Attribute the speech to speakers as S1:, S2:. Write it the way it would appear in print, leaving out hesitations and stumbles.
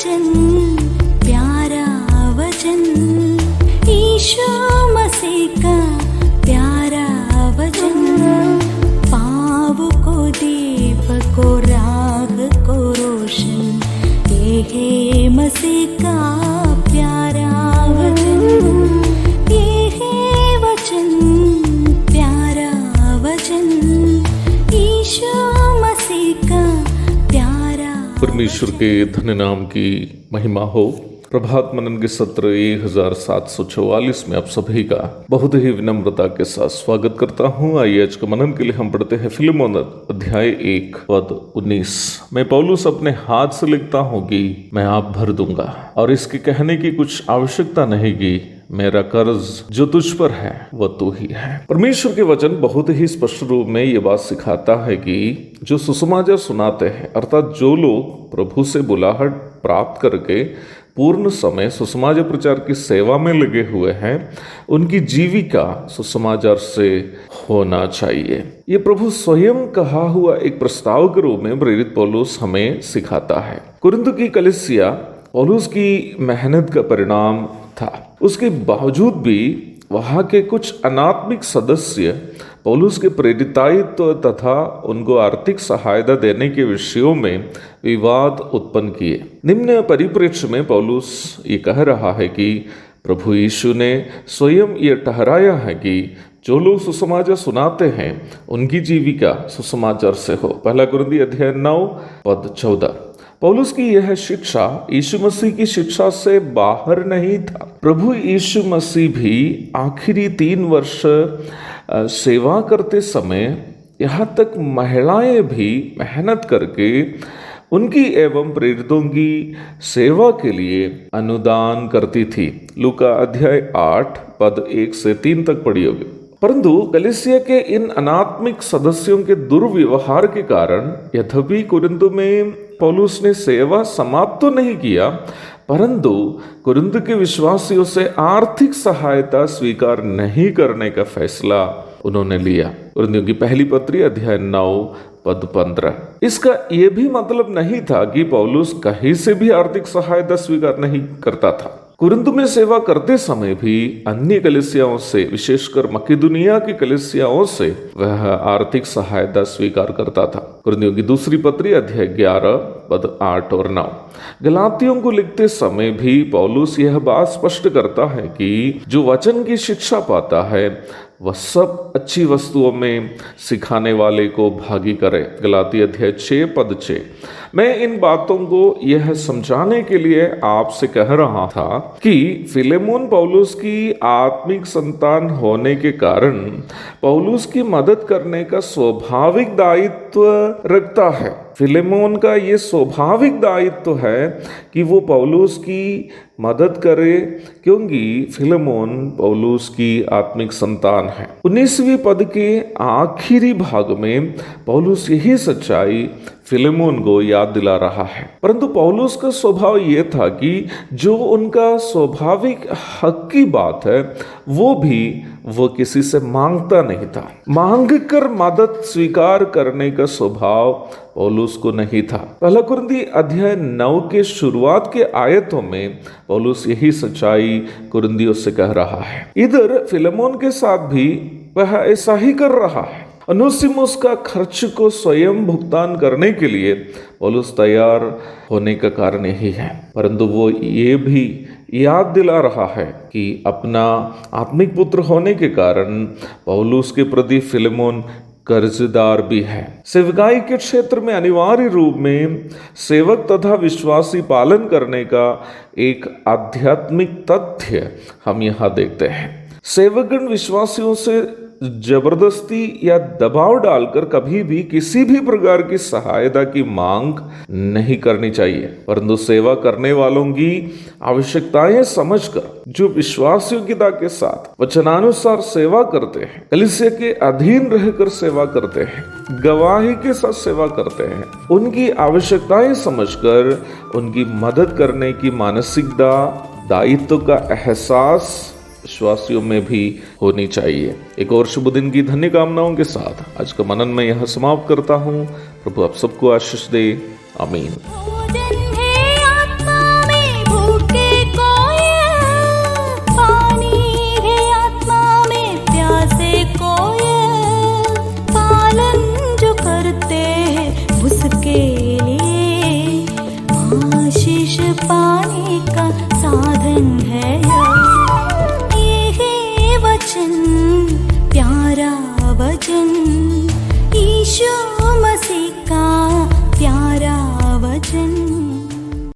S1: वचन, प्यारा वचन, यीशु मसीह का प्यारा वचन, पाँव को दीप को राह को रोशन, ये है मसीह का प्यारा वचन, ये है वचन, प्यारा वचन, यीशु मसीह का प्यारा।
S2: परमेश्वर के धन्य नाम की महिमा हो। प्रभात मनन के सत्र 1744 में आप सभी का बहुत ही विनम्रता के साथ स्वागत करता हूँ। आइए आज के मनन के लिए हम पढ़ते हैं फिलेमोन अध्याय 1 पद 19। मैं पौलुस अपने हाथ से लिखता हूँ कि मैं आप भर दूंगा, और इसके कहने की कुछ आवश्यकता नहीं कि मेरा कर्ज जो तुझ पर है वह तू ही है। परमेश्वर के वचन बहुत ही स्पष्ट रूप में ये बात सिखाता है कि जो सुसमाचार सुनाते हैं, अर्थात जो लोग प्रभु से बुलाहट प्राप्त करके पूर्ण समय सुसमाचार प्रचार की सेवा में लगे हुए हैं, उनकी जीविका सुसमाचार से होना चाहिए। ये प्रभु स्वयं कहा हुआ एक प्रस्ताव के रूप में प्रेरित पौलुस हमें सिखाता है। कुरिन्थ की कलीसिया पौलुस की मेहनत का परिणाम था। उसके बावजूद भी वहाँ के कुछ अनात्मिक सदस्य पौलुस के प्रेरितायित्व तथा उनको आर्थिक सहायता देने के विषयों में विवाद उत्पन्न किए। निम्न परिप्रेक्ष्य में पौलुस ये कह रहा है कि प्रभु यीशु ने स्वयं ये ठहराया है कि जो लोग सुसमाचार सुनाते हैं उनकी जीविका सुसमाचार से हो। पहला कुरिन्थी अध्याय 9 पद 14। पौलुस की यह शिक्षा यीशु मसीह की शिक्षा से बाहर नहीं था। प्रभु यीशु मसीह भी आखिरी 3 वर्ष सेवा करते समय यहाँ तक महिलाएं भी मेहनत करके उनकी एवं प्रेरितों की सेवा के लिए अनुदान करती थी। लूका अध्याय 8 पद 1 से 3 तक पढ़ी होगी। परंतु कलीसिया के इन अनात्मिक सदस्यों के दुर्व्यवहार के कारण यद्यपि कुरिन्थ में पौलुस ने सेवा समाप्त तो नहीं किया, परंतु कुरिन्थ के विश्वासियों से आर्थिक सहायता स्वीकार नहीं करने का फैसला उन्होंने लिया। कुरिन्थियों की पहली पत्री अध्याय 9 पद 15। इसका यह भी मतलब नहीं था कि पौलुस कहीं से भी आर्थिक सहायता स्वीकार नहीं करता था। कुरिन्थ में सेवा करते समय भी अन्य कलीसियाओं से, विशेषकर मकिदुनिया की कलीसियाओं से वह आर्थिक सहायता स्वीकार करता था। कुरिन्थियों की दूसरी पत्री अध्याय 11 पद 8 और 9। गलातियों को लिखते समय भी पौलुस यह बात स्पष्ट करता है कि जो वचन की शिक्षा पाता है वह सब अच्छी वस्तुओं में सिखाने वाले को भागी करे। गलाती अध्याय 6 पद 6। मैं इन बातों को यह समझाने के लिए आपसे कह रहा था कि फिलेमोन पौलुस की आत्मिक संतान होने के कारण पौलुस की मदद करने का स्वाभाविक दायित्व रखता है। फिलेमोन का ये स्वाभाविक दायित्व है कि वो पौलुस की मदद करे, क्योंकि फिलेमोन पौलुस की आत्मिक संतान है। 19वीं पद के आखिरी भाग में पौलुस यही सच्चाई फिलेमोन को याद दिला रहा है। परंतु पौलुस का स्वभाव यह था कि जो उनका स्वाभाविक हक की बात है वो किसी से मांगता नहीं था। मांग कर मदद स्वीकार करने का स्वभाव पौलुस को नहीं था। पहला कुरिन्थी अध्याय 9 के शुरुआत के आयतों में पौलुस यही सच्चाई कुरिन्थियों से कह रहा है। इधर फिलेमोन के साथ भी वह ऐसा ही कर रहा है। ओनेसिमुस का खर्च को स्वयं भुगतान करने के लिए पौलुस तैयार होने का कारण यही है। परंतु वो ये भी याद दिला रहा है कि अपना आत्मिक पुत्र होने के कारण पौलुस के प्रति फिलेमोन कर्जदार भी है। सेवकाई के क्षेत्र में अनिवार्य रूप में सेवक तथा विश्वासी पालन करने का एक आध्यात्मिक तथ्य हम यहाँ देखते हैं। सेवकगण विश्वासियों से जबरदस्ती या दबाव डालकर कभी भी किसी भी प्रकार की सहायता की मांग नहीं करनी चाहिए, परंतु सेवा करने वालों की आवश्यकताएं समझकर जो विश्वास योग्यता के साथ वचनानुसार सेवा करते हैं, कलीसिया के अधीन रहकर सेवा करते हैं, गवाही के साथ सेवा करते हैं, उनकी आवश्यकताएं समझकर उनकी मदद करने की मानसिकता, दायित्व का एहसास विश्वासियों में भी होनी चाहिए। एक और शुभ दिन की धन्य कामनाओं के साथ आज का मनन में यह समाप्त करता हूँ। प्रभु आप सबको आशीष दे। आमीन।
S1: आशीष पाने का साधन है यह।